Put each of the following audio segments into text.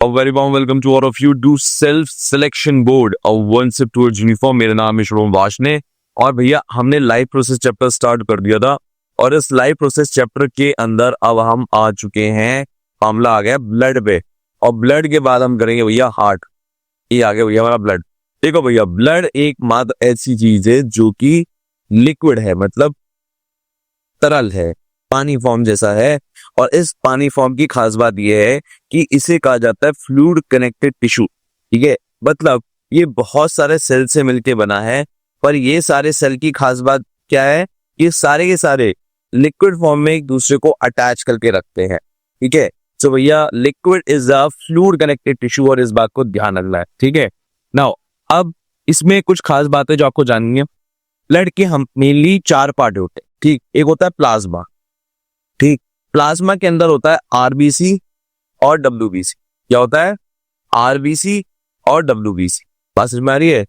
A very warm welcome to all of you to Self Selection Board, a one step towards uniform। मेरा नाम है शुभम वाशने और भैया हमने लाइफ प्रोसेस चैप्टर स्टार्ट कर दिया था और इस लाइफ प्रोसेस चैप्टर के अंदर अब हम आ चुके हैं, मामला आ गया ब्लड पे। और ब्लड के बाद हम करेंगे भैया हार्ट। ये आ गया भैया हमारा ब्लड। देखो भैया, ब्लड एक मात्र ऐसी चीज है जो कि लिक्विड है, मतलब तरल है, पानी फॉर्म जैसा है। और इस पानी फॉर्म की खास बात यह है कि इसे कहा जाता है फ्लूइड कनेक्टेड टिश्यू। ठीक है, मतलब ये बहुत सारे सेल से मिलके बना है, पर ये सारे सेल की खास बात क्या है, ये सारे के सारे लिक्विड फॉर्म में एक दूसरे को अटैच करके रखते हैं। ठीक है, तो भैया liquid is a fluid connected tissue और इस बात को ध्यान रखना है। ठीक है, नाउ अब इसमें कुछ खास बातें जो आपको जाननी है। ब्लड के हम मेनली 4 पार्ट होते हैं। ठीक, एक होता है प्लाज्मा। ठीक, प्लाज्मा के अंदर होता है आरबीसी और डब्ल्यूबीसी। क्या होता है? आरबीसी और डब्ल्यूबीसी। बात समझ में आ रही है?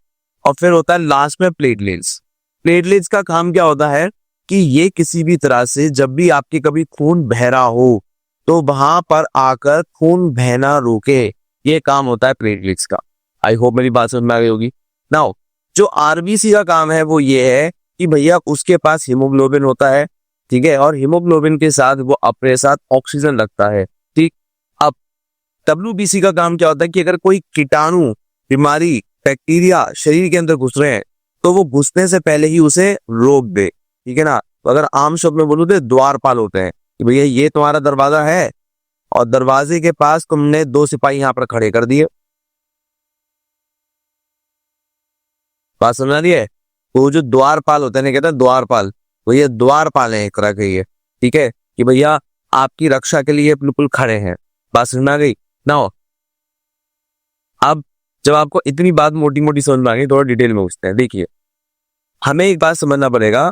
और फिर होता है लास्ट में प्लेटलेट्स। प्लेटलेट्स का काम क्या होता है कि ये किसी भी तरह से जब भी आपके कभी खून बह रहा हो तो वहां पर आकर खून बहना रोके, ये काम होता है प्लेटलेट्स का। आई होप मेरी बात समझ में आ गई होगी। नाउ जो आरबीसी का काम है वो ये है कि भैया उसके पास हीमोग्लोबिन होता है। ठीक है, और हीमोग्लोबिन के साथ वो अपने साथ ऑक्सीजन रखता है। ठीक, अब डब्ल्यूबीसी का काम क्या होता है कि अगर कोई कीटाणु, बीमारी, बैक्टीरिया शरीर के अंदर घुस रहे हैं तो वो घुसने से पहले ही उसे रोक दे। ठीक है ना, तो अगर आम शब्द में बोलूं तो द्वारपाल होते हैं कि भैया ये तुम्हारा दरवाजा है और दरवाजे के पास तुमने 2 सिपाही यहां पर खड़े कर दिए। बात समझ आ रही है? वो जो द्वारपाल होते हैं ना, कहते हैं द्वारपाल, वो ये द्वारपाल है एक तरह के ये। ठीक है, कि भैया आपकी रक्षा के लिए बिल्कुल खड़े हैं। बात समझ में आ गई ना? अब जब आपको इतनी बात मोटी मोटी समझ में आ गई, थोड़ा डिटेल में पूछते हैं। देखिए, हमें एक बात समझना पड़ेगा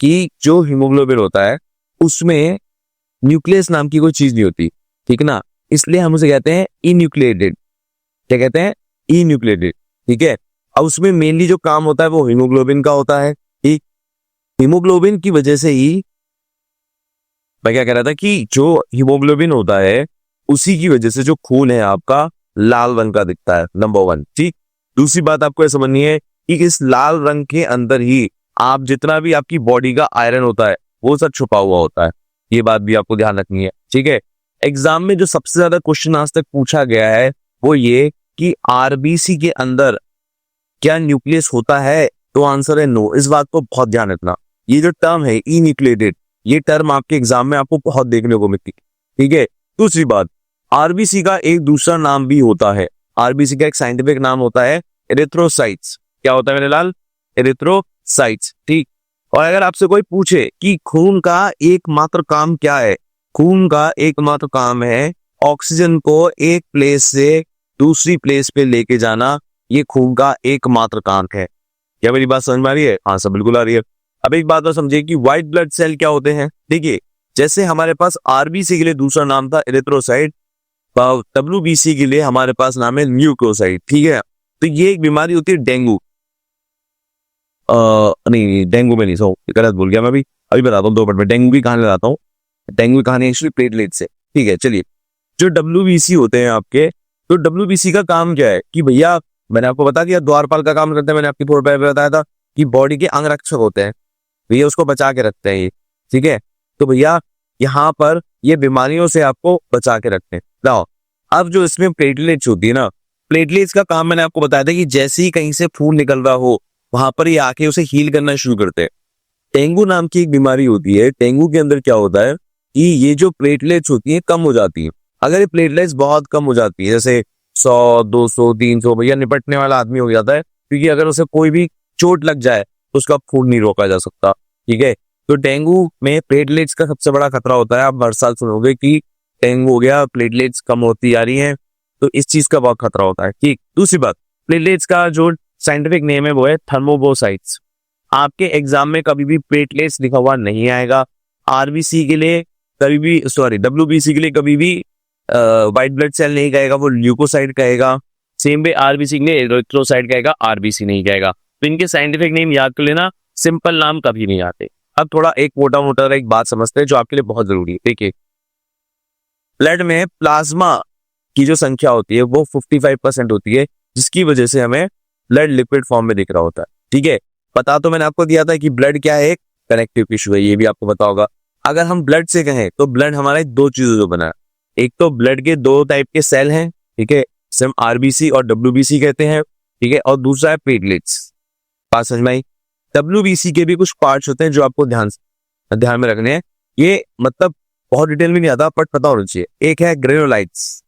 कि जो हीमोग्लोबिन होता है उसमें न्यूक्लियस नाम की कोई चीज नहीं होती। ठीक है ना, इसलिए हम उसे कहते हैं इन्यूक्लिएटेड। क्या कहते हैं? इन्यूक्लिएटेड। ठीक है, अब उसमें मेनली जो काम होता है वो हीमोग्लोबिन का होता है। ठीक, हीमोग्लोबिन की वजह से ही मैं क्या कह रहा था कि जो हीमोग्लोबिन होता है उसी की वजह से जो खून है आपका लाल रंग का दिखता है, नंबर 1। ठीक, दूसरी बात आपको यह समझनी है कि इस लाल रंग के अंदर ही आप जितना भी आपकी बॉडी का आयरन होता है वो सब छुपा हुआ होता है। ये बात भी आपको ध्यान रखनी है। ठीक है, एग्जाम में जो सबसे ज्यादा क्वेश्चन आज तक पूछा गया है वो ये कि आरबीसी के अंदर क्या न्यूक्लियस होता है, तो आंसर है नो। इस बात को बहुत ध्यान रखना। ये जो टर्म है इन्यूक्लिएटेड, ये टर्म आपके एग्जाम में आपको बहुत देखने को मिलती है। ठीक है, दूसरी बात, आरबीसी का एक दूसरा नाम भी होता है। आरबीसी का एक साइंटिफिक नाम होता है एरिथ्रोसाइट्स। क्या होता है मेरे लाल? एरिथ्रोसाइट्स। ठीक, और अगर आपसे कोई पूछे कि खून का एकमात्र काम क्या है, खून का एकमात्र काम है ऑक्सीजन को एक प्लेस से दूसरी प्लेस पे लेके जाना। ये खून का एकमात्र काम है। क्या मेरी बात समझ में आ रही है? हाँ, सब बिल्कुल आ रही है। अब एक बात और समझिए कि व्हाइट ब्लड सेल क्या होते हैं। देखिए, जैसे हमारे पास आरबीसी के लिए दूसरा नाम था एरिथ्रोसाइट, डब्ल्यूबीसी के लिए हमारे पास नाम है ल्यूकोसाइट। ठीक है, तो ये एक बीमारी होती है डेंगू। नहीं, डेंगू में नहीं, सो गलत बोल गया मैं। अभी बताता हूँ 2 मिनट में डेंगू की कहानी बताता हूँ। डेंगू की कहानी एक्चुअली प्लेटलेट से। ठीक है, चलिए, जो डब्ल्यूबीसी होते हैं आपके, तो डब्ल्यूबीसी का काम क्या है कि भैया मैंने आपको बता दिया द्वारपाल का काम करते हैं। मैंने आपकी थोड़ा पहले बताया था कि बॉडी के अंगरक्षक होते हैं, भैया उसको बचा के रखते हैं ये। ठीक है, तो भैया यहाँ पर ये बीमारियों से आपको बचा के रखते हैं। लाओ, अब जो इसमें प्लेटलेट्स होती है ना, प्लेटलेट्स का काम मैंने आपको बताया था कि जैसे ही कहीं से खून निकल रहा हो वहां पर ये आके उसे हील करना शुरू करते हैं। डेंगू नाम की एक बीमारी होती है। डेंगू के अंदर क्या होता है कि ये जो प्लेटलेट्स होती है कम हो जाती है। अगर ये प्लेटलेट्स बहुत कम हो जाती है, जैसे 100, 200, 300, भैया निपटने वाला आदमी हो जाता है, क्योंकि अगर उसे कोई भी चोट लग जाए तो उसका खून नहीं रोका जा सकता। ठीक है, तो डेंगू में प्लेटलेट्स का सबसे बड़ा खतरा होता है। आप हर साल सुनोगे कि डेंगू हो गया, प्लेटलेट्स कम होती जा रही हैं, तो इस चीज का बहुत खतरा होता है। ठीक, दूसरी बात, प्लेटलेट्स का जो साइंटिफिक नेम है वो है थर्मोबोसाइट्स। आपके एग्जाम में कभी भी प्लेटलेट्स लिखा हुआ नहीं आएगा। आरबीसी के लिए कभी भी, सॉरी, डब्ल्यूबीसी के लिए कभी भी व्हाइट ब्लड सेल नहीं कहेगा, वो ल्यूकोसाइट कहेगा। सेम वे आरबीसी के लिए एरिथ्रोसाइट कहेगा, आरबीसी नहीं कहेगा। तो इनके साइंटिफिक नेम याद कर लेना, सिंपल नाम कभी नहीं आते। अब थोड़ा एक मोटा मोटा एक बात समझते हैं जो आपके लिए बहुत जरूरी है। देखिए, ब्लड में प्लाज्मा की जो संख्या होती है वो 55% होती है, जिसकी वजह से हमें ब्लड लिक्विड फॉर्म में दिख रहा होता है। ठीक है, पता तो मैंने आपको दिया था कि ब्लड क्या है, एक कनेक्टिव टिश्यू है, ये भी आपको पता होगा। अगर हम ब्लड से कहें तो ब्लड हमारा दो चीजों से बना है। एक तो ब्लड के दो टाइप के सेल हैं, ठीक है, जिसे हम आरबीसी और डब्ल्यूबीसी कहते हैं, ठीक है, और दूसरा है प्लेटलेट्स। बात समझ में आई? डब्ल्यूबीसी के भी कुछ पार्ट्स होते हैं जो आपको ध्यान में रखने हैं। ये मतलब बहुत डिटेल में नहीं आता, बट पता होना चाहिए। एक है ग्रेनुलाइट्स,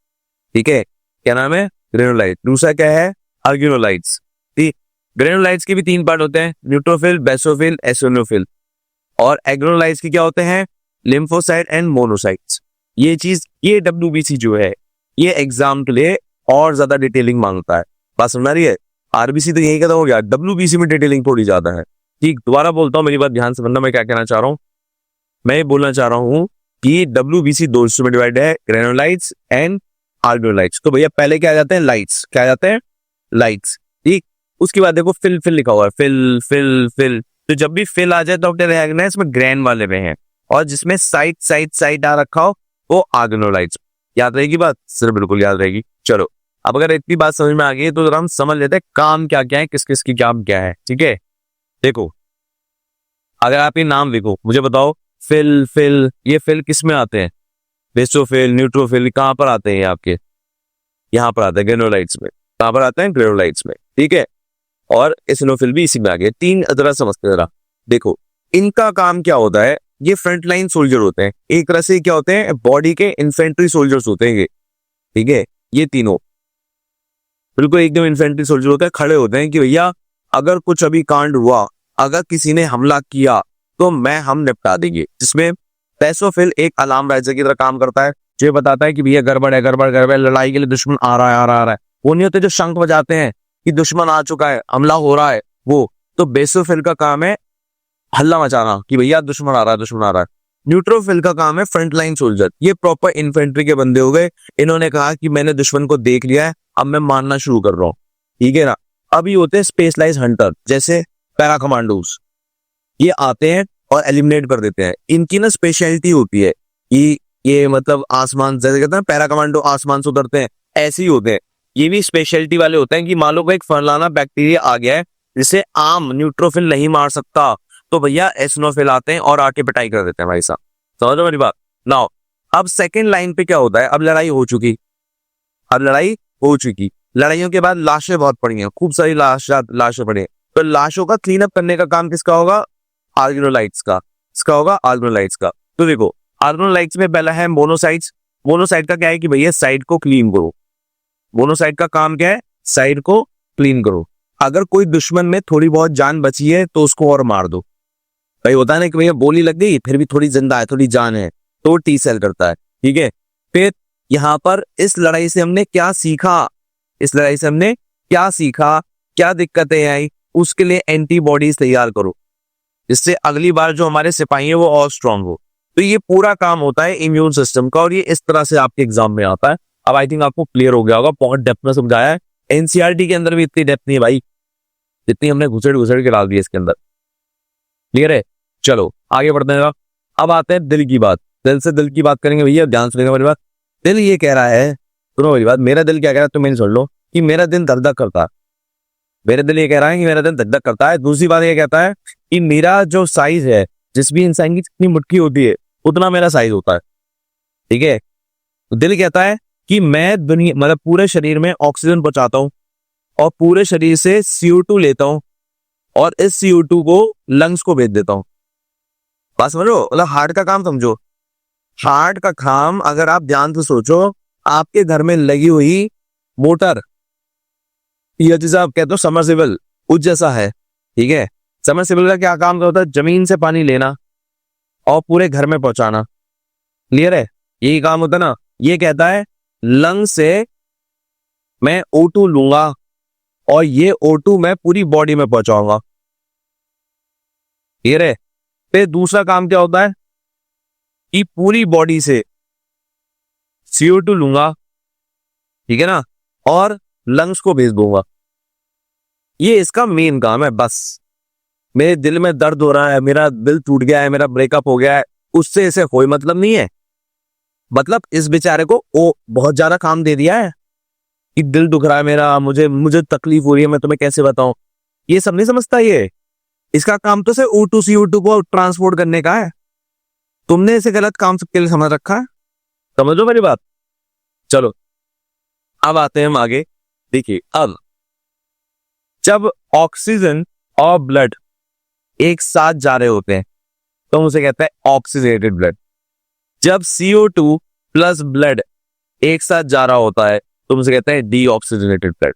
ठीक है, क्या नाम है, ग्रेनुलाइट। दूसरा क्या है, अर्गेनोलाइट्स। ठीक, ग्रेनुलाइट्स के भी तीन पार्ट होते हैं, न्यूट्रोफिल, बेसोफिल, एसिनोफिल। और एग्रेनुलाइट्स के क्या होते हैं, लिम्फोसाइट एंड मोनोसाइट्स। ये चीज, ये डब्ल्यूबीसी जो है, ये एग्जाम के लिए और ज्यादा डिटेलिंग मांगता है। बात समझ रही है? आरबीसी तो यही खत्म हो गया, डब्ल्यूबीसी में डिटेलिंग थोड़ी ज्यादा है। ठीक, दोबारा बोलता हूँ, मेरी बात ध्यान से सुनना, मैं क्या कहना चाह रहा हूँ। मैं ये बोलना चाह रहा हूँ कि डब्ल्यूबीसी दो हिस्सों में डिवाइड है, ग्रेनुलाइट्स एंड आर्गेनोलाइट्स। तो भैया पहले क्या आ जाते हैं, लाइट्स। क्या आ जाते हैं, लाइट्स। ठीक, उसके बाद देखो फिल लिखा हुआ है, फिल। तो जब भी फिल आ जाए तो अपने देखना है इसमें ग्रैन वाले में है, और जिसमें साइट आ रखा हो वो आर्गेनोलाइट्स। याद रहेगी बात? सिर्फ बिल्कुल याद रहेगी। चलो, अब अगर इतनी बात समझ में आ गई तो जरा हम समझ लेते हैं काम क्या क्या है, किस किस की काम क्या है। ठीक है, देखो, अगर आप ये नाम लिखो, मुझे बताओ, फिल, ये फिल किस में आते हैं, बेसोफिल, न्यूट्रोफिल, कहां पर आते हैं ये आपके? यहां पर आते हैं ग्रेनुलाइट्स में। कहां पर आते हैं, ग्रेनुलाइट्स में। ठीक है, और एसिनोफिल भी इसी में आ गए। तीन जरा समझते जरा, देखो इनका काम क्या होता है। ये फ्रंटलाइन सोल्जर होते हैं, एक तरह से क्या होते हैं, बॉडी के इन्फेंट्री सोल्जर्स होते हैं ये। ठीक है, ये तीनों बिल्कुल एकदम इन्फेंट्री सोल्जर होते हैं, खड़े होते हैं कि भैया अगर कुछ अभी कांड हुआ, अगर किसी ने हमला किया तो हम निपटा देंगे। जिसमें बेसोफिल एक अलार्म राइजर की तरह काम करता है, जो ये बताता है कि भैया गड़बड़ है, लड़ाई के लिए दुश्मन आ रहा है। वो नहीं होते जो शंख बजाते हैं कि दुश्मन आ चुका है, हमला हो रहा है, वो तो बेसोफिल का काम है हल्ला मचाना कि भैया दुश्मन आ रहा है। न्यूट्रोफिल का काम है फ्रंट लाइन सोल्जर। ये प्रॉपर इन्फेंट्री के बंदे हो गए। इन्होंने कहा कि मैंने दुश्मन को देख लिया है, अब मैं मारना शुरू कर रहा हूँ। ठीक है ना? अभी होते हैं स्पेशलाइज हंटर, जैसे पैरा कमांडोज, ये आते हैं और एलिमिनेट कर देते हैं। इनकी ना स्पेशलिटी होती है कि ये मतलब आसमान, जैसे कहते हैं पैरा कमांडो आसमान से उतरते हैं, ऐसे ही होते हैं। ये भी स्पेशलिटी वाले होते हैं कि मान लो एक फलाना बैक्टीरिया आ गया है जिसे आम न्यूट्रोफिल नहीं मार सकता, तो भैया एसिनोफिल आते हैं और आके पिटाई कर देते हैं भाई साहब। समझो मेरी बात? नाउ अब सेकंड लाइन पे क्या होता है, अब लड़ाई हो चुकी, लड़ाइयों के बाद लाशें बहुत पड़ी हैं, खूब सारी लाशें पड़ी हैं। तो लाशों का क्लीन अप करने का काम किसका होगा, आर्गेनोलाइट्स का। इसका होगा आर्गेनोलाइट्स का। तो देखो आर्गेनोलाइट्स में पहला है मोनोसाइट्स। मोनोसाइट का क्या है कि भैया साइड को क्लीन करो। मोनोसाइट का काम क्या है, साइड को क्लीन करो। अगर कोई दुश्मन में थोड़ी बहुत जान बची है तो उसको और मार दो। भाई होता है ना कि भैया गोली लग गई फिर भी थोड़ी जिंदा है, थोड़ी जान है, तो टी सेल करता है। ठीक है, फिर यहां पर इस लड़ाई से हमने क्या सीखा, क्या दिक्कतें आई, उसके लिए एंटीबॉडीज तैयार करो, जिससे अगली बार जो हमारे सिपाही है वो और स्ट्रांग हो। तो ये पूरा काम होता है इम्यून सिस्टम का, और ये इस तरह से आपके एग्जाम में आता है। अब आई थिंक आपको क्लियर हो गया होगा, बहुत डेप्थ में समझाया है। एनसीईआरटी के अंदर भी इतनी डेप्थ नहीं है भाई, जितनी हमने घुसड़ के डाल दी है इसके अंदर। क्लियर है? चलो आगे बढ़ते हैं। अब आते हैं दिल की बात। दिल की बात करेंगे भैया, ध्यान सुनेगा मेरी बात। दिल ये कह रहा है, सुनो मेरी बात, मेरा दिल क्या कह रहा है तुम मैंने सुन लो, कि मेरा दिन धक धक करता है। मेरा दिल ये कह रहा है कि मेरा दिन धक धक करता है। दूसरी बात ये कहता है कि मेरा जो साइज है, जिस भी इंसान की जितनी मुट्ठी होती है उतना मेरा साइज होता है। ठीक है, दिल कहता है कि मैं दुनिया मतलब पूरे शरीर में ऑक्सीजन पहुंचाता हूं और पूरे शरीर से CO2 लेता हूं और इस CO2 को लंग्स को भेज देता हूं। बात समझो, मतलब हार्ट का काम समझो। हार्ट का काम अगर आप ध्यान से सोचो, आपके घर में लगी हुई मोटर, या जिसे आप कहते हो समरसेबल, उस जैसा है। ठीक है, समरसेबल का क्या काम होता है, जमीन से पानी लेना और पूरे घर में पहुंचाना। क्लियर है? यही काम होता है ना। ये कहता है लंग से मैं O2 लूंगा और ये O2 मैं पूरी बॉडी में पहुंचाऊंगा। क्लियर है? फिर दूसरा काम क्या होता है कि पूरी बॉडी से CO2 लूंगा, ठीक है ना, और लंग्स को भेज दूंगा। ये इसका मेन काम है। बस मेरे दिल में दर्द हो रहा है, मेरा दिल टूट गया है, मेरा ब्रेकअप हो गया है, उससे इसे कोई मतलब नहीं है। मतलब इस बेचारे को ओ बहुत ज्यादा काम दे दिया है कि दिल दुख रहा है मेरा, मुझे मुझे तकलीफ हो रही है, मैं तुम्हें कैसे बताऊं। ये सब नहीं समझता ये। इसका काम तो सिर्फ O2 CO2 को ट्रांसपोर्ट करने का है। तुमने इसे गलत काम सबके लिए समझ रखा है। समझो मेरी बात। चलो अब आते हैं हम आगे। देखिए अब जब ऑक्सीजन और ब्लड एक साथ जा रहे होते हैं तो हम उसे कहते हैं ऑक्सीजनेटेड ब्लड। जब CO2 प्लस ब्लड एक साथ जा रहा होता है तो हम उसे कहते हैं डीऑक्सीजनेटेड ब्लड।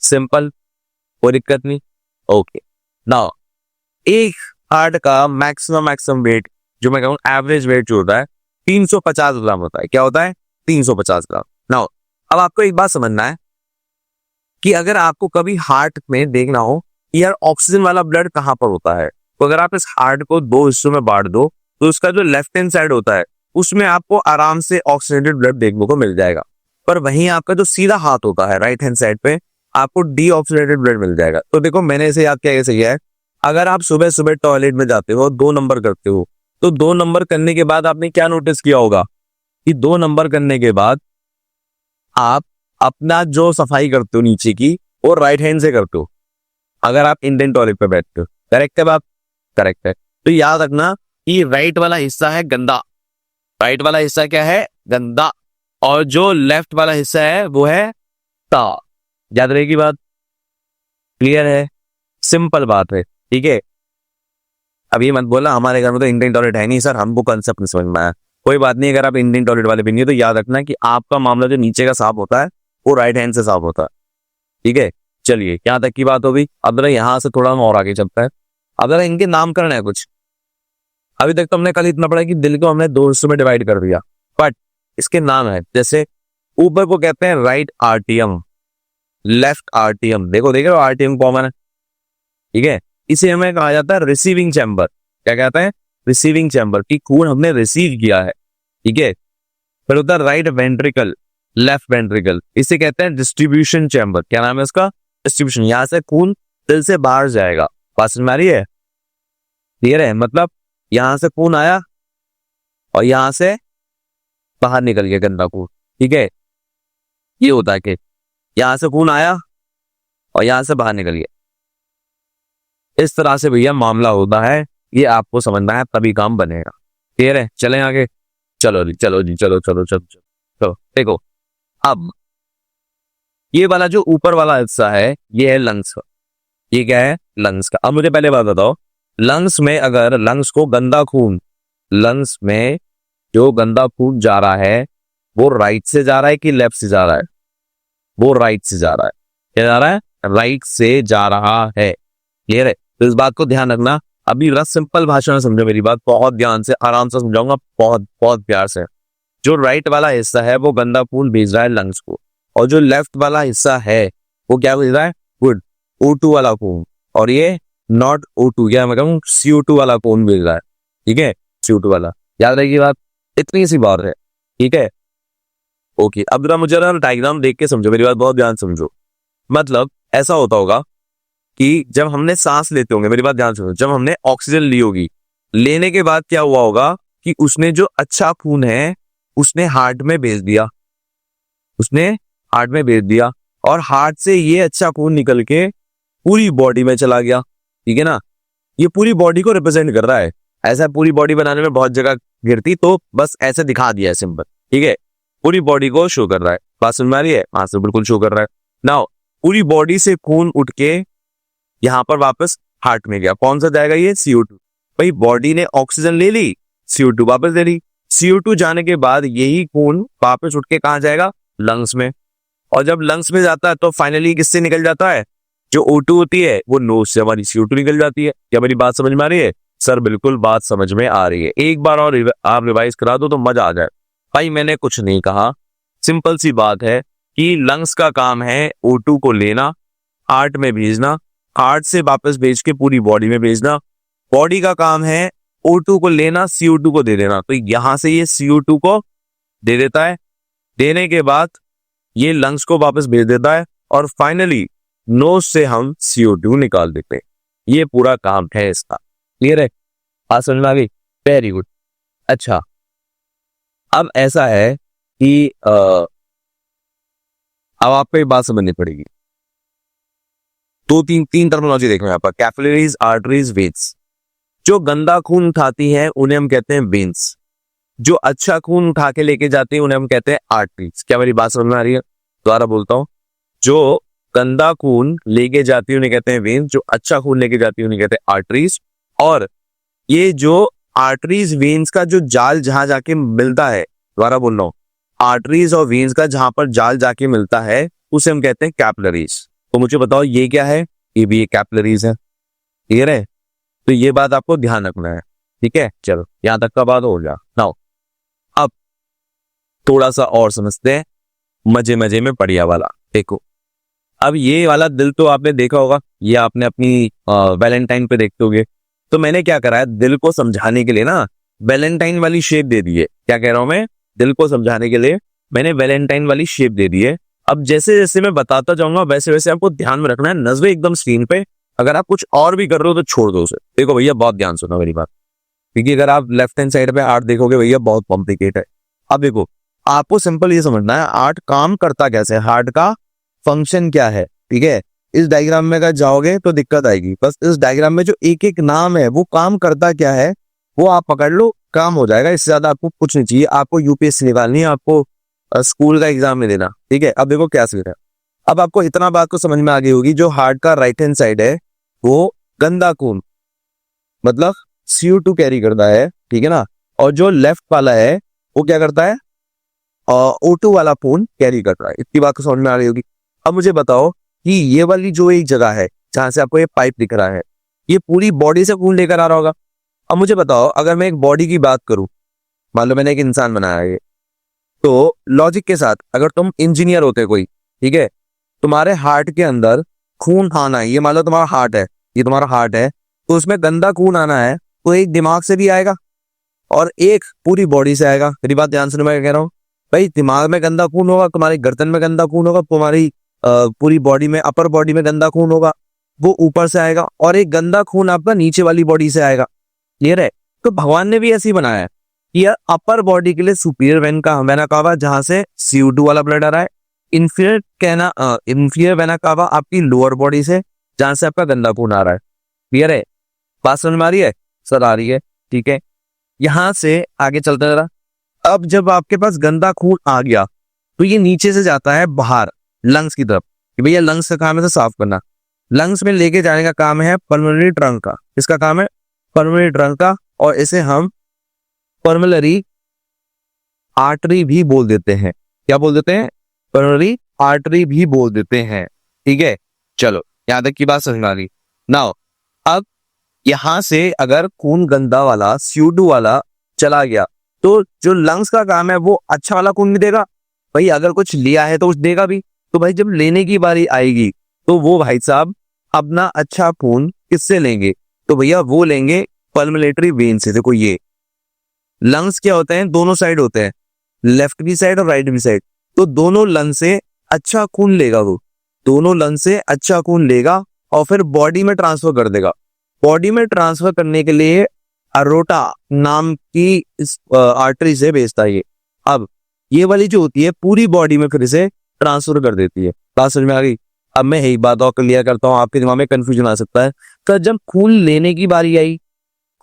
सिंपल, कोई दिक्कत नहीं। ओके नाउ एक हार्ट का मैक्सिमम वेट, जो मैं कहूँ एवरेज वेट जो होता है 350 ग्राम होता है। क्या होता है? 350 ग्राम। नाउ अब आपको एक बात समझना है कि अगर आपको कभी हार्ट में देखना हो यार ऑक्सीजन वाला ब्लड कहां पर होता है, तो अगर आप इस हार्ट को दो हिस्सों में बांट दो तो उसका जो लेफ्ट हैंड साइड होता है उसमें आपको आराम से ऑक्सीजनेटेड ब्लड देखने को मिल जाएगा। पर वहीं आपका जो सीधा हाथ होता है राइट हैंड साइड पे आपको डीऑक्सीजनेटेड ब्लड मिल जाएगा। तो देखो मैंने इसे याद किया सही है। अगर आप सुबह सुबह टॉयलेट में जाते हो 2 नंबर करते हो तो 2 नंबर करने के बाद आपने क्या नोटिस किया होगा कि 2 नंबर करने के बाद आप अपना जो सफाई करते हो नीचे की वो राइट हैंड से करते हो अगर आप इंडियन टॉयलेट पे बैठते हो। करेक्ट है बात? करेक्ट है। तो याद रखना कि राइट वाला हिस्सा है गंदा। राइट वाला हिस्सा क्या है? गंदा। और जो लेफ्ट वाला हिस्सा है वो है ता। याद रहेगी बात? क्लियर है? सिंपल बात है। ठीक है। अब ये मत बोला हमारे घर में तो इंडियन टॉयलेट है नहीं सर, हमको कंसेप्ट नहीं समझ में आया। कोई बात नहीं, अगर आप इंडियन टॉयलेट वाले भी नहीं हो तो याद रखना कि आपका मामला जो नीचे का साफ होता है वो राइट हैंड से साफ होता है। ठीक है। चलिए यहाँ तक की बात हो गई। अब जरा यहाँ से थोड़ा और आगे चलता है। अब जरा इनके नामकरण है कुछ। अभी तक तो हमने कल इतना पढ़ा कि दिल को हमने 2 हिस्सों में डिवाइड कर दिया, बट इसके नाम है। जैसे ऊपर को कहते हैं राइट आर्टियम, लेफ्ट आर्टियम। देखो देखो आर्टियम कॉमन है। ठीक है। इसे हमें कहा जाता है रिसीविंग चैम्बर। क्या कहते हैं? रिसीविंग चैम्बर, कि खून हमने रिसीव किया है। ठीक है। फिर होता है राइट वेंट्रिकल, लेफ्ट वेंट्रिकल। इसे कहते हैं डिस्ट्रीब्यूशन चैम्बर। क्या नाम है उसका? डिस्ट्रीब्यूशन। यहां से खून दिल से बाहर जाएगा। बात समझ में आ रही है? क्लियर है? मतलब यहां से खून आया और यहां से बाहर निकल गया गंदा खून। ठीक है। ये होता है कि यहां से खून आया और यहां से बाहर निकल गया। इस तरह से भैया मामला होता है। ये आपको समझना है तभी काम बनेगा। क्लियर है? चलें आगे। चलो जी चलो जी चलो चलो चलो चलो चलो। देखो अब ये वाला जो ऊपर वाला हिस्सा है ये है लंग्स का। ये क्या है? लंग्स का। अब मुझे पहले बात बताओ, लंग्स में अगर लंग्स को गंदा खून, लंग्स में जो गंदा खून जा रहा है वो राइट से जा रहा है कि लेफ्ट से जा रहा है? वो राइट से जा रहा है। क्या जा रहा है? राइट से जा रहा है। क्लियर है? तो इस बात को ध्यान रखना। अभी बड़ा सिंपल भाषा में समझो मेरी बात, बहुत ध्यान से आराम से समझाऊंगा, बहुत बहुत प्यार से। जो राइट वाला हिस्सा है वो गंदा खून भेज रहा है लंग्स को, और जो लेफ्ट वाला हिस्सा है वो क्या भेज रहा है? गुड O2 वाला खून। और ये नॉट O2, क्या मैं कहूँ CO2 वाला खून भेज रहा है। ठीक है। CO2 वाला। याद रहेगी बात? इतनी सी बात है। ठीक है। ओके। अब जरा मुझे डायग्राम देख के समझो मेरी बात, बहुत ध्यान समझो। मतलब ऐसा होता होगा कि जब हमने सांस लेते होंगे, मेरी बात ध्यान सुनो, जब हमने ऑक्सीजन ली होगी, लेने के बाद क्या हुआ होगा कि उसने जो अच्छा खून है उसने हार्ट में भेज दिया। उसने हार्ट में भेज दिया और हार्ट से ये अच्छा खून निकल के पूरी बॉडी में चला गया। ठीक है ना? ये पूरी बॉडी को रिप्रेजेंट कर रहा है। ऐसा पूरी बॉडी बनाने में बहुत जगह गिरती, तो बस ऐसे दिखा दिया है सिंपल। ठीक है। पूरी बॉडी को शो कर रहा है। बात सुन में आ रही है? हाँ से बिल्कुल शो कर रहा है। नाउ पूरी बॉडी से खून उठ के यहां पर वापस हार्ट में गया। कौन सा जाएगा? ये CO2। भाई बॉडी ने ऑक्सीजन ले ली, CO2 वापस ले ली। CO2 जाने के बाद यही खून वापस उठ के कहां जाएगा? लंग्स में। और जब लंग्स में जाता है तो फाइनली किससे निकल जाता है? जो O2 होती है वो नोज से हमारी CO2 निकल जाती है। क्या मेरी बात समझ में आ रही है? सर बिल्कुल बात समझ में आ रही है। एक बार और आप रिवाइज करा दो तो मजा आ जाए। भाई मैंने कुछ नहीं कहा, सिंपल सी बात है कि लंग्स का काम है O2 को लेना, हार्ट में भेजना, हार्ट से वापस भेज के पूरी बॉडी में भेजना। बॉडी का काम है O2 को लेना, CO2 को दे देना। तो यहां से ये CO2 को दे देता है, देने के बाद ये लंग्स को वापस भेज देता है और फाइनली नोज से हम CO2 निकाल देते हैं। ये पूरा काम है इसका। क्लियर है? बात समझ में आ गई? Very good. अच्छा अब ऐसा है कि अब आपको एक बात समझनी पड़ेगी। दो तीन तीन टर्मिनोलॉजी देखो यहाँ पर, कैपिलरीज, आर्टरीज, वेन्स। जो गंदा खून उठाती है उन्हें हम कहते हैं वेन्स, जो अच्छा खून उठा के लेके जाते हैं उन्हें हम कहते हैं आर्टरीज। क्या मेरी बात समझ में आ रही है? दोबारा बोलता हूं, जो गंदा खून लेके जाती है उन्हें कहते हैं वेन्स, जो अच्छा खून लेके जाती है उन्हें कहते हैं आर्टरीज। और ये जो आर्टरीज वेन्स का जो जाल जहां जाके मिलता है, दोबारा बोल रहा हूं, आर्टरीज और वेन्स का जहां पर जाल जाके मिलता है उसे हम कहते हैं कैपिलरीज। तो मुझे बताओ ये क्या है? ये भी एक कैपिलरीज है। क्लियर है? तो ये बात आपको ध्यान रखना है। ठीक है, चलो यहां तक का बात हो गया। नाउ अब थोड़ा सा और समझते हैं, मजे मजे में बढ़िया वाला। देखो, अब ये वाला दिल तो आपने देखा होगा, ये आपने अपनी वैलेंटाइन पे देखते होगे। तो मैंने क्या करा है, दिल को समझाने के लिए ना वैलेंटाइन वाली शेप दे दी है। क्या कह रहा हूं मैं? दिल को समझाने के लिए मैंने वैलेंटाइन वाली शेप दे दी है। अब जैसे जैसे मैं बताता जाऊंगा वैसे वैसे आपको ध्यान में रखना है, नजरें एकदम स्क्रीन पे। अगर आप कुछ और भी कर रहे हो तो छोड़ दो उसे। देखो भैया, बहुत ध्यान सुनो मेरी बात, क्योंकि अगर आप लेफ्ट हैंड साइड पे आर्ट देखोगे भैया बहुत कॉम्प्लिकेट है। अब देखो, आपको सिंपल ये समझना है आर्ट काम करता कैसे है, हार्ट का फंक्शन क्या है। ठीक है, इस डायग्राम में अगर जाओगे तो दिक्कत आएगी। बस इस डायग्राम में जो एक एक नाम है वो काम करता क्या है वो आप पकड़ लो, काम हो जाएगा। इससे ज्यादा आपको कुछ नहीं चाहिए। आपको यूपीएससी निकालनी है, आपको स्कूल का एग्जाम में देना। ठीक है, अब देखो क्या सीन है। अब आपको इतना बात को समझ में आ गई होगी, जो हार्ट का राइट हैंड साइड है वो गंदा खून मतलब CO2 कैरी करता है। ठीक है ना, और जो लेफ्ट वाला है वो क्या करता है, O2 वाला खून कैरी करता है। इतनी बात को समझ में आ रही होगी। अब मुझे बताओ कि ये वाली जो एक जगह है जहां से आपको ये पाइप दिख रहा है, ये पूरी बॉडी से खून लेकर आ रहा होगा। अब मुझे बताओ, अगर मैं एक बॉडी की बात करूं, मान लो मैंने एक इंसान बनाया है, तो लॉजिक के साथ अगर तुम इंजीनियर होते कोई, ठीक है, तुम्हारे हार्ट के अंदर खून आना है, ये मान लो तुम्हारा हार्ट है, ये तुम्हारा हार्ट है, तो उसमें गंदा खून आना है तो एक दिमाग से भी आएगा और एक पूरी बॉडी से आएगा। मेरी बात ध्यान से, मैं कह रहा हूँ भाई, दिमाग में गंदा खून होगा, तुम्हारी गर्दन में गंदा खून होगा, तुम्हारी पूरी बॉडी में, अपर बॉडी में गंदा खून होगा, वो ऊपर से आएगा, और एक गंदा खून आपका नीचे वाली बॉडी से आएगा। क्लियर है? तो भगवान ने भी ऐसे ही बनाया है कि यार अपर बॉडी के लिए सुपीरियर वेना कावा जहां से CO2 वाला ब्लड आ रहा है, इंफीरियर वेना कावा आपकी लोअर बॉडी से जहां से आपका गंदा खून आ रहा है। क्लियर है? बात समझ में आ रही है? सर आ रही है। ठीक है, यहां से आगे चलते जरा। अब जब आपके पास गंदा खून आ गया तो ये नीचे से जाता है बाहर लंग्स की तरफ, कि भैया लंग्स का काम है साफ करना। लंग्स में लेके जाने का काम है पल्मोनरी ट्रंक का। इसका काम है पल्मोनरी ट्रंक का, और इसे हम पल्मोनरी आर्टरी भी बोल देते हैं। क्या बोल देते हैं? पल्मोनरी आर्टरी भी बोल देते हैं। ठीक है, चलो यहां तक की बात समझ में आ गई। नाउ अब यहां से अगर खून गंदा वाला CO2 वाला चला गया तो जो लंग्स का काम है वो अच्छा वाला खून भी देगा। भाई अगर कुछ लिया है तो कुछ देगा भी। तो भाई जब लेने की बारी आएगी तो वो भाई साहब अपना अच्छा खून किससे लेंगे? तो भैया वो लेंगे पल्मोनरी वेन से। देखो ये लंग्स क्या होते हैं, दोनों साइड होते हैं, लेफ्ट भी साइड और राइट भी साइड। तो दोनों लंग से अच्छा खून लेगा, वो दोनों लंग से अच्छा खून लेगा और फिर बॉडी में ट्रांसफर कर देगा। बॉडी में ट्रांसफर करने के लिए अरोटा नाम की इस आर्टरी से भेजता है ये। अब ये वाली जो होती है पूरी बॉडी में फिर इसे ट्रांसफर कर देती है। बात समझ में आ गई? अब मैं यही बात और क्लियर करता हूँ, आपके दिमाग में कंफ्यूजन आ सकता है। तो जब खून लेने की बारी आई,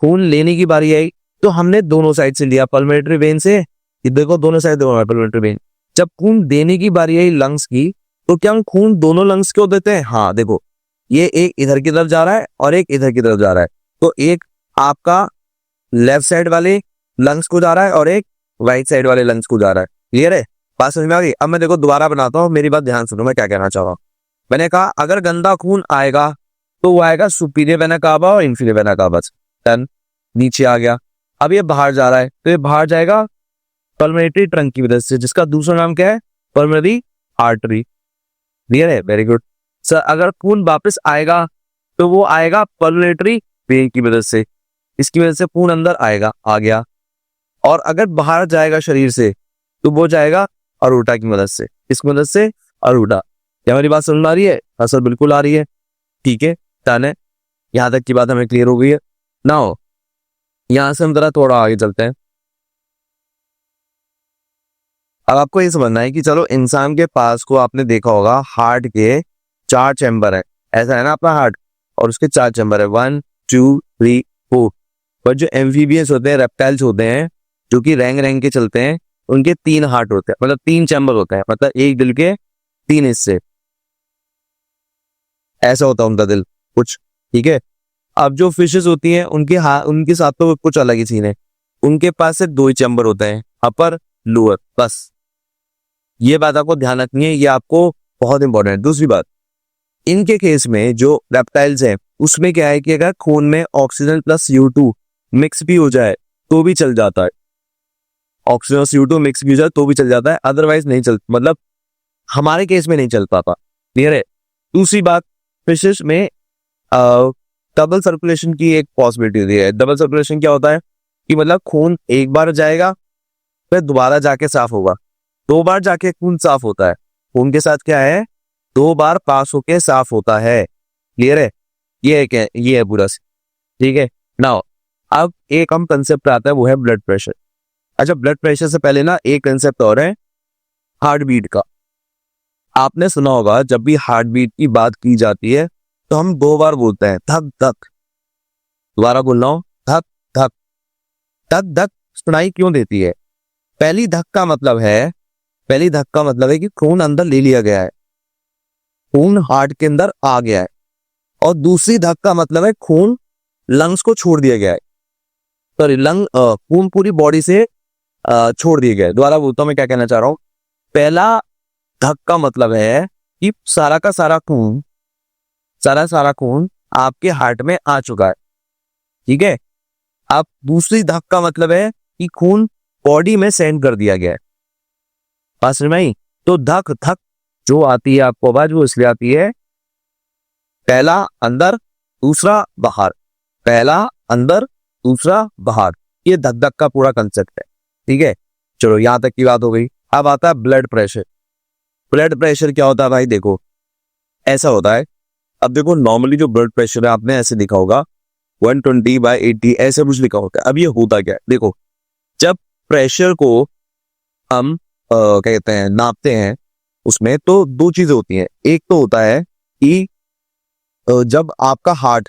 खून लेने की बारी आई तो हमने दोनों साइड से लिया पल्मोनरी वेन से। ये देखो दोनों साइड पल्मोनरी वेन। जब खून देने की बारी आई लंग्स की, तो क्या हम खून दोनों लंग्स को देते हैं? हाँ, देखो ये एक इधर की तरफ जा रहा है और एक इधर की तरफ जा रहा है। तो एक आपका लेफ्ट साइड वाले लंग्स को जा रहा है और एक राइट साइड वाले लंग्स को जा रहा है। क्लियर है? बात समझ में आ गई? अब मैं देखो दोबारा बनाता हूँ, मेरी बात ध्यान सुनो, मैं क्या कहना चाह रहा हूँ। मैंने कहा अगर गंदा खून आएगा तो वो आएगा सुपीरियर वेना कावा और इंफीरियर वेना कावा से। डन, नीचे आ गया। अब ये बाहर जा रहा है तो ये बाहर जाएगा पल्मोनरी ट्रंक की वजह से, जिसका दूसरा नाम क्या है? Pulmonary artery. क्लियर है? Very good sir. अगर खून वापस आएगा तो वो आएगा पल्मोनरी वेन की वजह से, इसकी वजह से खून अंदर आएगा, आ गया। और अगर बाहर जाएगा शरीर से तो वो जाएगा अरोटा की मदद से। इसकी मदद से अरोटा। क्या मेरी बात समझ में आ रही है? हाँ सर बिल्कुल आ रही है। ठीक है, डन है। यहां तक की बात हमें क्लियर हो गई है। नाउ यहां से हम जरा थोड़ा आगे चलते हैं। अब आपको ये समझना है कि चलो इंसान के पास को आपने देखा होगा हार्ट के 4 चैम्बर है, ऐसा है ना अपना हार्ट, और उसके 4 चैम्बर है, 1 2 3 4। पर जो एम्फीबियंस होते हैं, रेप्टाइल्स होते हैं, जो कि रैंग रैंग के चलते हैं, उनके 3 हार्ट होते हैं, मतलब 3 चैम्बर होते हैं, मतलब एक दिल के 3 हिस्से, ऐसा होता है उनका दिल कुछ। ठीक है। अब जो फिशेस होती हैं उनके साथ तो कुछ अलग ही सीन है, उनके पास से 2 ही चैम्बर होते हैं, अपर लोअर, बस। ये बात आपको ध्यान रखनी है, ये आपको बहुत इंपॉर्टेंट है। दूसरी बात, इनके केस में जो रेप्टाइल्स हैं उसमें क्या है कि अगर खून में ऑक्सीजन प्लस CO2 मिक्स भी हो जाए तो भी चल जाता है, ऑक्सीजन और CO2 मिक्स भी हो जाए तो भी चल जाता है, अदरवाइज नहीं चल, मतलब हमारे केस में नहीं चल पाता। क्लियर है। दूसरी बात, फिशेस में डबल सर्कुलेशन की एक पॉसिबिलिटी होती है। डबल सर्कुलेशन क्या होता है कि मतलब खून एक बार जाएगा फिर दोबारा जाके साफ होगा, 2 बार जाके खून साफ होता है, खून के साथ क्या है, 2 बार पास होके साफ होता है। क्लियर है। ये है क्या, ये है पूरा। ठीक है। नाउ अब एक हम कंसेप्ट आता है, वो है ब्लड प्रेशर। अच्छा, ब्लड प्रेशर से पहले ना एक कंसेप्ट और है, हार्ट बीट का। आपने सुना होगा जब भी हार्ट बीट की बात की जाती है तो हम 2 बार बोलते हैं, धक धक। दोबारा बोल रहा हूं, धक धक। धक धक सुनाई क्यों देती है? पहली धक का मतलब है, पहली धक का मतलब है कि खून अंदर ले लिया गया है, खून हार्ट के अंदर आ गया है। और दूसरी धक का मतलब है खून लंग्स को छोड़ दिया गया है, सॉरी खून पूरी बॉडी से छोड़ दिया गया है। दोबारा बोलता हूं मैं क्या कहना चाह रहा हूं। पहला धक का मतलब है कि सारा का सारा खून, सारा खून आपके हार्ट में आ चुका है। ठीक है। अब दूसरी धक का मतलब है कि खून बॉडी में सेंड कर दिया गया है। बात समझ में आई? तो धक धक जो आती है आपको आवाज, वो इसलिए आती है पहला अंदर दूसरा बाहर, पहला अंदर दूसरा बाहर, ये धक धक का पूरा कंसेप्ट है। ठीक है। चलो यहां तक की बात हो गई। अब आता है ब्लड प्रेशर। ब्लड प्रेशर क्या होता है भाई? देखो ऐसा होता है, अब देखो नॉर्मली जो ब्लड प्रेशर है आपने ऐसे लिखा होगा 120/80, ऐसे कुछ लिखा होता है। अब ये होता क्या है, देखो जब प्रेशर को हम क्या कहते हैं नापते हैं, उसमें तो 2 चीजें होती हैं। एक तो होता है कि जब आपका हार्ट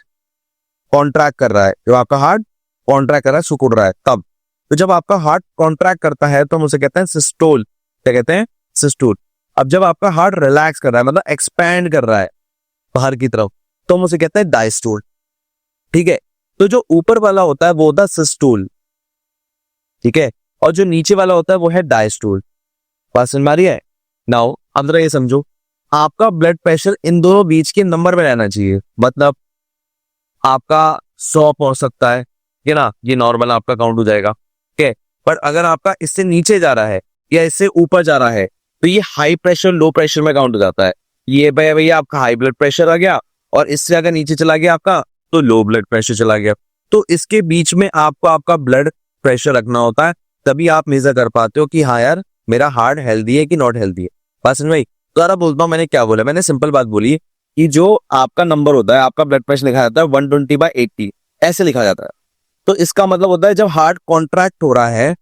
कॉन्ट्रैक्ट कर रहा है, जो आपका हार्ट कॉन्ट्रैक्ट कर रहा है, सुकुड़ रहा है, तब। तो जब आपका हार्ट कॉन्ट्रैक्ट करता है तो हम उसे कहते हैं सिस्टोल। क्या कहते हैं? सिस्टोल। अब जब आपका हार्ट रिलैक्स कर रहा है, मतलब एक्सपैंड कर रहा है बाहर की तरफ, तो हम उसे कहते हैं डायस्टोल। ठीक है। तो जो ऊपर वाला होता है वो होता है सिस्टोल। ठीक है। और जो नीचे वाला होता है वो है डायस्टोल। बात समझ में आ रही है? नाउ अब जरा ये समझो, आपका ब्लड प्रेशर इन दोनों बीच के नंबर में रहना चाहिए। मतलब आपका 100 पहुंच सकता है ना, ये नॉर्मल आपका काउंट हो जाएगा। ठीक है। पर अगर आपका इससे नीचे जा रहा है या इससे ऊपर जा रहा है तो ये हाई प्रेशर लो प्रेशर में काउंट हो जाता है। ये भैया आपका हाई ब्लड प्रेशर आ गया, और इससे अगर नीचे चला गया आपका तो लो ब्लड प्रेशर चला गया। तो इसके बीच में आपको आपका ब्लड प्रेशर रखना होता है, तभी आप मेजर कर पाते हो कि हाँ यार मेरा हार्ट हेल्दी है कि नॉट हेल्दी है। बस भाई दोबारा बोलता हूँ, मैंने क्या बोला, मैंने सिंपल बात बोली कि जो आपका नंबर होता है, आपका ब्लड प्रेशर लिखा जाता है 120/80, ऐसे लिखा जाता है। तो इसका मतलब होता है जब हार्ट कॉन्ट्रैक्ट हो रहा है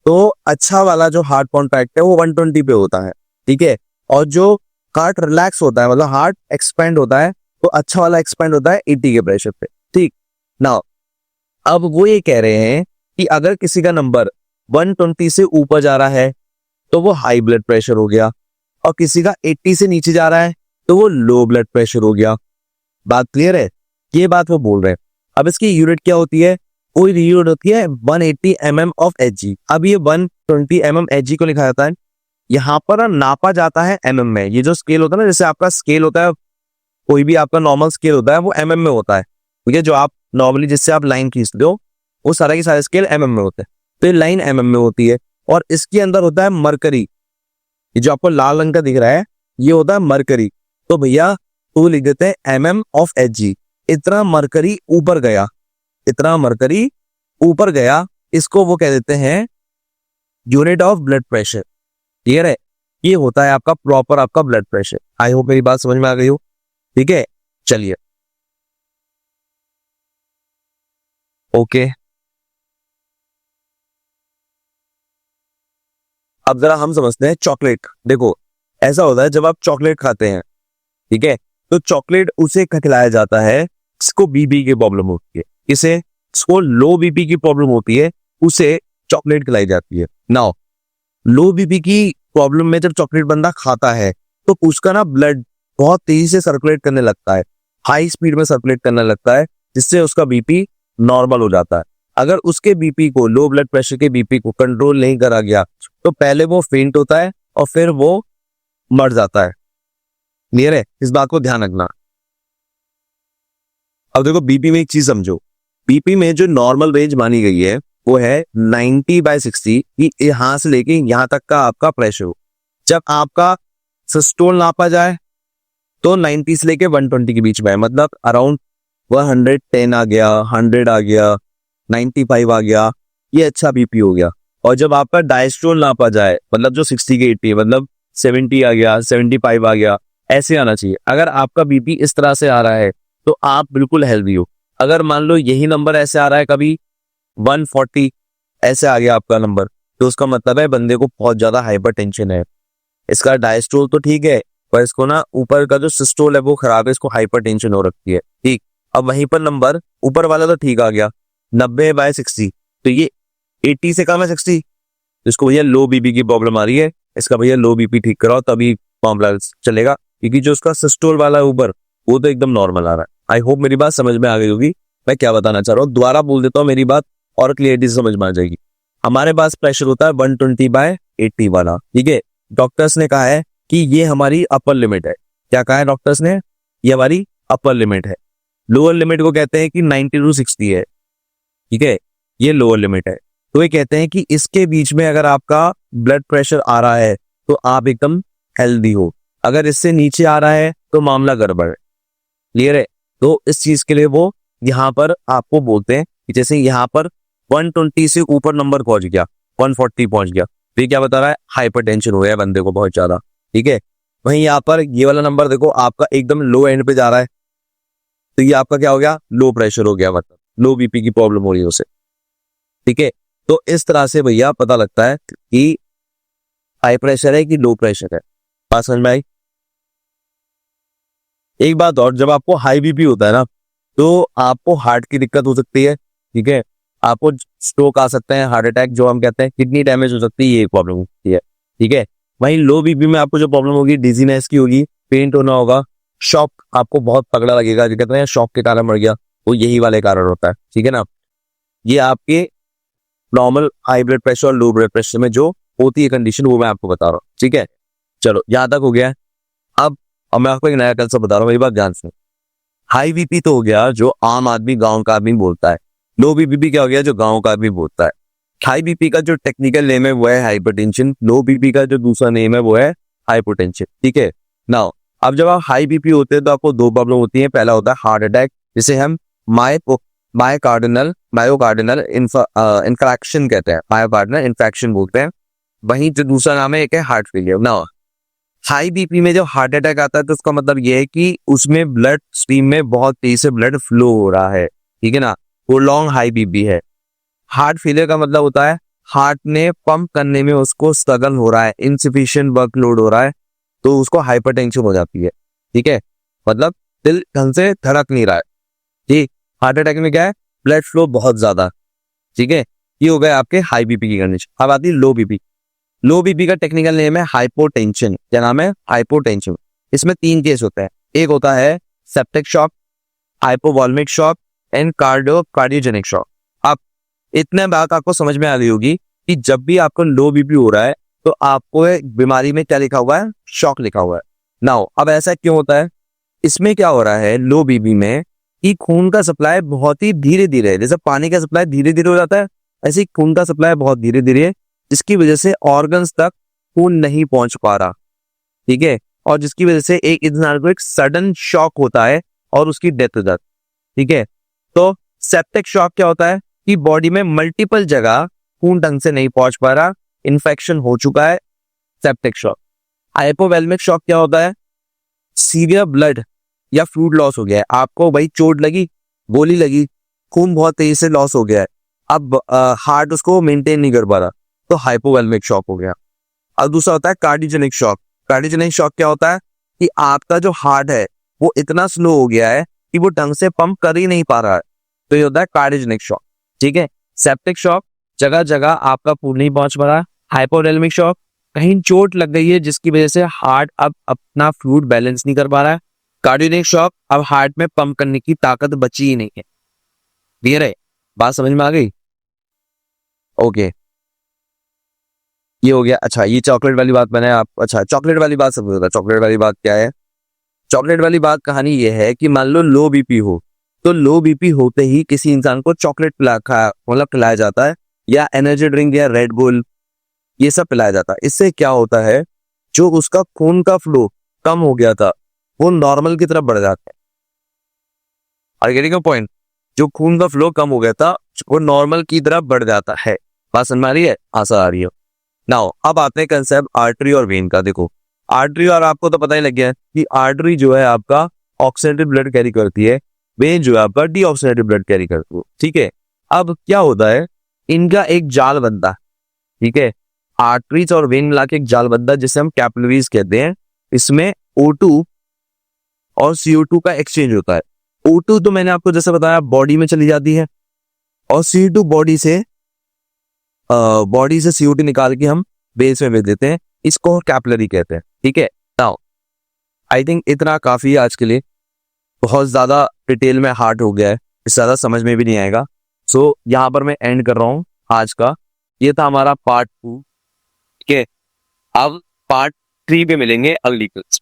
तो अच्छा वाला जो हार्ट कॉन्ट्रैक्ट है वो 120 पे होता है। ठीक है। और जो हार्ट रिलैक्स होता है, मतलब हार्ट एक्सपेंड होता है, तो अच्छा वाला एक्सपेंड होता है 80 के प्रेशर पे। ठीक ना। अब वो ये कह रहे हैं कि अगर किसी का नंबर 120 से ऊपर जा रहा है तो वो हाई ब्लड प्रेशर हो गया, और किसी का 80 से नीचे जा रहा है तो वो लो ब्लड प्रेशर हो गया। बात क्लियर है? ये बात वो बोल रहे हैं। अब इसकी यूनिट क्या होती है? वो यूनिट होती है 180 mm ऑफ Hg। अब ये 120 mm Hg को लिखा जाता है, यहाँ पर नापा जाता है mm में। ये जो स्केल होता है ना, जैसे आपका स्केल होता है, कोई भी आपका नॉर्मल स्केल होता है वो mm में होता है। ठीक है। जो आप नॉर्मली जिससे आप लाइन खींचते हो वो सारा की सारे स्केल mm में होते हैं, तो ये लाइन mm में होती है। और इसके अंदर होता है मरकरी, ये जो आपको लाल रंग का दिख रहा है ये होता है मरकरी। तो भैया तो लिख देते हैं mm ऑफ Hg। इतना मरकरी ऊपर गया, इतना मरकरी ऊपर गया, इसको वो कह देते हैं unit of blood pressure. Clear है? ये होता है आपका प्रॉपर आपका ब्लड प्रेशर। आई होप मेरी बात समझ में आ गई हो। ठीक है। चलिए ओके। अब जरा हम समझते हैं चॉकलेट। देखो ऐसा होता है जब आप चॉकलेट खाते हैं, ठीक है, तो चॉकलेट उसे खिलाया जाता है इसको बीपी की प्रॉब्लम होती है, इसे इसको लो बीपी की प्रॉब्लम होती है, उसे चॉकलेट खिलाई जाती है। नाउ लो बीपी की प्रॉब्लम में जब चॉकलेट बंदा खाता है तो उसका ना ब्लड बहुत तेजी से सर्कुलेट करने लगता है, हाई स्पीड में सर्कुलेट करने लगता है, जिससे उसका बीपी नॉर्मल हो जाता है। अगर उसके बीपी को, लो ब्लड प्रेशर के बीपी को कंट्रोल नहीं करा गया तो पहले वो फेंट होता है और फिर वो मर जाता है। क्लियर है? इस बात को ध्यान रखना। अब देखो बीपी में एक चीज समझो, बीपी में जो नॉर्मल रेंज मानी गई है वो है 90/60 कि यहां से लेके यहां तक का आपका प्रेशर हो। जब आपका सिस्टोल नापा जाए तो 90 से लेके 120 के बीच में है, मतलब अराउंड 110 आ गया, 100 आ गया, 95 आ गया, ये अच्छा बीपी हो गया। और जब आपका डायस्ट्रोल नापा जाए, मतलब जो 60 के 80, मतलब 70 आ गया, 75 आ गया, ऐसे आना चाहिए। अगर आपका बीपी इस तरह से आ रहा है तो आप बिल्कुल हेल्दी हो। अगर मान लो यही नंबर ऐसे आ रहा है, कभी 140 ऐसे आ गया आपका नंबर, तो उसका मतलब है बंदे को बहुत ज्यादा हाइपरटेंशन है। इसका डायस्ट्रोल तो ठीक है, पर इसको ना ऊपर का जो सिस्टोल है वो खराब है, इसको हाइपरटेंशन हो रखी है। ठीक, अब वहीं पर नंबर ऊपर वाला तो ठीक आ गया 90/60, तो ये 80 से कम है 60, तो इसको भैया लो बीपी की प्रॉब्लम आ रही है, इसका भैया लो बीपी ठीक कराओ तभी मामला चलेगा। क्योंकि जो उसका सिस्टोल वाला है ऊपर, वो तो एकदम नॉर्मल आ रहा है। आई होप मेरी बात समझ में आ गई होगी मैं क्या बताना चाह रहा हूँ। दोबारा बोल देता हूँ मेरी बात और क्लियरिटी से समझ में आ जाएगी। हमारे पास प्रेशर होता है 120/80 वाला, ठीक है। डॉक्टर्स ने कहा है कि ये हमारी अपर लिमिट है। क्या कहा है डॉक्टर्स ने? ये हमारी अपर लिमिट है। लोअर लिमिट को कहते हैं कि 90 to 60 है, ठीक है, ये लोअर लिमिट है। तो ये कहते हैं कि इसके बीच में अगर आपका ब्लड प्रेशर आ रहा है तो आप एकदम हेल्दी हो, अगर इससे नीचे आ रहा है तो मामला गड़बड़ है। क्लियर है? तो इस चीज के लिए वो यहाँ पर आपको बोलते हैं कि जैसे यहाँ पर 120 से ऊपर नंबर पहुंच गया, 140 पहुंच गया, तो ये क्या बता रहा है? हाइपरटेंशन हो गया है बंदे को बहुत ज्यादा, ठीक है। वहीं यहाँ पर ये वाला नंबर देखो आपका एकदम लो एंड पे जा रहा है, तो ये आपका क्या हो गया? लो प्रेशर हो गया, मतलब लो बीपी की प्रॉब्लम हो रही है उसे, ठीक है। तो इस तरह से भैया पता लगता है कि हाई प्रेशर है कि लो प्रेशर है। बात समझ में आई? एक बात और, जब आपको हाई बीपी होता है ना तो आपको हार्ट की दिक्कत हो सकती है, ठीक है, आपको स्ट्रोक आ सकते हैं, हार्ट अटैक जो हम कहते हैं, किडनी डैमेज हो सकती है, ये प्रॉब्लम होती है, ठीक है। वहीं लो बीपी में आपको जो प्रॉब्लम होगी, डिजीनेस की होगी, पेंट होना होगा, शॉक आपको बहुत तगड़ा लगेगा, जो कहते हैं शॉक के कारण मर गया, वो यही वाले कारण होता है, ठीक है ना। ये आपके नॉर्मल हाई ब्लड प्रेशर और लो ब्लड प्रेशर में जो होती है कंडीशन, वो मैं आपको बता रहा हूँ, ठीक है। चलो यहाँ तक हो गया। अब मैं आपको एक नया कंसेप्ट बता रहा हूँ, मेरी बात ध्यान से। हाई बीपी तो हो गया जो आम आदमी, गांव का आदमी बोलता है। लो बीपी क्या हो गया? जो गांव का आदमी बोलता है। हाई बीपी का जो टेक्निकल नेम है वो है हाइपरटेंशन, लो बीपी का जो दूसरा नेम है वो है हाइपोटेंशन, ठीक है। नाउ अब जब आप हाई बीपी होते हैं तो आपको दो प्रॉब्लम होती है। पहला होता है हार्ट अटैक, जिसे हम मायोकार्डिनल इन्फ्रैक्शन कहते हैं, मायोकार्डिनल इन्फेक्शन बोलते हैं। वहीं जो दूसरा नाम है एक है heart failure. Now high BP में जब हार्ट अटैक आता है तो उसका मतलब यह है कि उसमें ब्लड स्ट्रीम में बहुत तेजी से ब्लड फ्लो हो रहा है, ठीक है ना, वो लॉन्ग हाई बीपी है। हार्ट फेलियर का मतलब होता है हार्ट ने पंप करने में उसको स्ट्रगल हो रहा है, इनसफिशिएंट वर्कलोड हो रहा है, तो उसको हाइपरटेंशन हो जाती है, ठीक है, मतलब दिल ढंग से धड़क नहीं रहा है। ठीक, हार्ट अटैक में क्या है? ब्लड फ्लो बहुत ज्यादा, ठीक है। ये हो गए आपके हाई बीपी की कंडीशन। अब आती है लो बीपी। लो बीपी का टेक्निकल नेम है हाइपोटेंशन। क्या नाम है? हाइपोटेंशन। इसमें 3 केस होते हैं। एक होता है septic shock, hypovolemic shock and cardiogenic shock. अब इतने बात आपको समझ में आ रही होगी कि जब भी आपको लो बीपी हो रहा है तो आपको बीमारी में क्या लिखा हुआ है? शॉक लिखा हुआ है। नाउ अब ऐसा क्यों होता है? इसमें क्या हो रहा है लो बीपी में कि खून का सप्लाई बहुत ही धीरे धीरे, जैसे पानी का सप्लाई धीरे धीरे हो जाता है, ऐसे ही खून का सप्लाई बहुत धीरे धीरे, जिसकी वजह से ऑर्गन्स तक खून नहीं पहुंच पा रहा, ठीक है, और जिसकी वजह से एक इंसान को एक सडन शॉक होता है और उसकी डेथ हो जाती है, ठीक है। तो सेप्टिक शॉक क्या होता है कि बॉडी में मल्टीपल जगह खून ढंग से नहीं पहुंच पा रहा, इन्फेक्शन हो चुका है, सेप्टिक शॉक। हाइपोवॉल्मिक शॉक क्या होता है? सीवियर ब्लड या फ्लूइड लॉस हो गया है, आपको भाई चोट लगी, गोली लगी, खून बहुत तेजी से लॉस हो गया है, अब हार्ट उसको मेंटेन नहीं कर पा रहा, तो हाइपोवॉल्मिक शॉक हो गया। और दूसरा होता है कार्डियोजेनिक शॉक। कार्डियोजेनिक शॉक क्या होता है कि आपका जो हार्ट है वो इतना स्लो हो गया है कि वो ढंग से पंप कर ही नहीं पा रहा है, तो ये होता है कार्डियोजेनिक शॉक। ठीक है। सेप्टिक शॉक, जगह जगह आपका खून नहीं पहुंच पा रहा। हाइपोवोलेमिक शॉक, कहीं चोट लग गई है जिसकी वजह से हार्ट अब अपना फ्लूइड बैलेंस नहीं कर पा रहा है। कार्डियोजेनिक शॉक, अब हार्ट में पंप करने की ताकत बची ही नहीं है। क्लियर है? बात समझ में आ गई? ओके, ये हो गया। अच्छा, ये चॉकलेट वाली बात मैंने आप, अच्छा चॉकलेट वाली बात सब होता। चॉकलेट वाली बात क्या है? चॉकलेट वाली बात कहानी ये है कि मान लो लो बीपी हो, तो लो बीपी होते ही किसी इंसान को चॉकलेट खिलाया जाता है, या एनर्जी ड्रिंक या रेड बुल, ये सब पिलाया जाता है। इससे क्या होता है, जो उसका खून का फ्लो कम हो गया था वो नॉर्मल की तरफ बढ़ जाता है। Are getting a point? जो खून का फ्लो कम हो गया था वो नॉर्मल की तरफ बढ़ जाता है। बात समझ में आ रही है? आशा आ रही है। नाउ अब आते हैं कंसेप्ट आर्टरी और वेन का। देखो आर्टरी, और आपको तो पता ही लग गया है कि आर्टरी जो है आपका ऑक्सीडेटेड ब्लड कैरी करती है, वेन जो है आपका डीऑक्सीडेटेड ब्लड कैरी करती है। ठीक है। अब क्या होता है, इनका एक जाल बनता है। ठीक है। आर्टरीज और वेन मिला के एक जाल बनता है जिसे हम कैपिलरीज कहते हैं। इसमें O2 और CO2 का एक्सचेंज होता है। O2 तो मैंने आपको जैसे बताया बॉडी में चली जाती है, और CO2 बॉडी से CO2 निकाल के हम वेन्स में भेज देते हैं। इसको कैपिलरी कहते हैं। ठीक है। नाउ आई थिंक इतना काफी है आज के लिए। बहुत ज्यादा डिटेल में हार्ट हो गया है, इससे ज्यादा समझ में भी नहीं आएगा। सो यहाँ पर मैं एंड कर रहा हूँ आज का। ये था हमारा पार्ट 2। ठीक है। अब पार्ट 3 पे मिलेंगे अगली क्लास।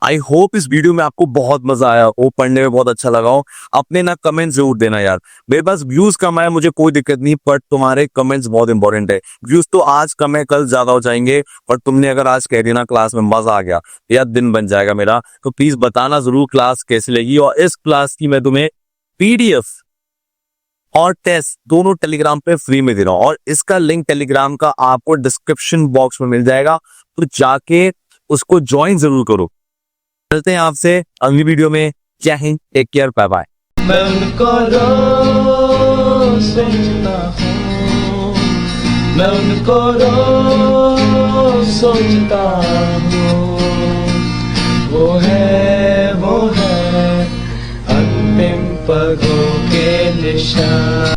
आई होप इस वीडियो में आपको बहुत मजा आया हो, पढ़ने में बहुत अच्छा लगा हो। अपने ना कमेंट्स जरूर देना यार। मेरे पास व्यूज कम आए, मुझे कोई दिक्कत नहीं, पर तुम्हारे कमेंट्स बहुत इंपॉर्टेंट है। व्यूज तो आज कम है, कल ज्यादा हो जाएंगे, पर तुमने अगर आज कह दिया ना क्लास में मजा आ गया, यार दिन बन जाएगा मेरा, तो प्लीज बताना जरूर क्लास कैसी लगी। और इस क्लास की मैं तुम्हें PDF और टेस्ट दोनों टेलीग्राम पे फ्री में दे रहा हूं, और इसका लिंक टेलीग्राम का आपको डिस्क्रिप्शन बॉक्स में मिल जाएगा, तो जाके उसको ज्वाइन जरूर करो। मिलते हैं आपसे अगली वीडियो में। जय हिंद, टेक केयर, बाय बाय। मैं उनको रोज सोचता हूँ, मैं उनको रोज सोचता हूँ। वो है अंतिम पगों के निशान।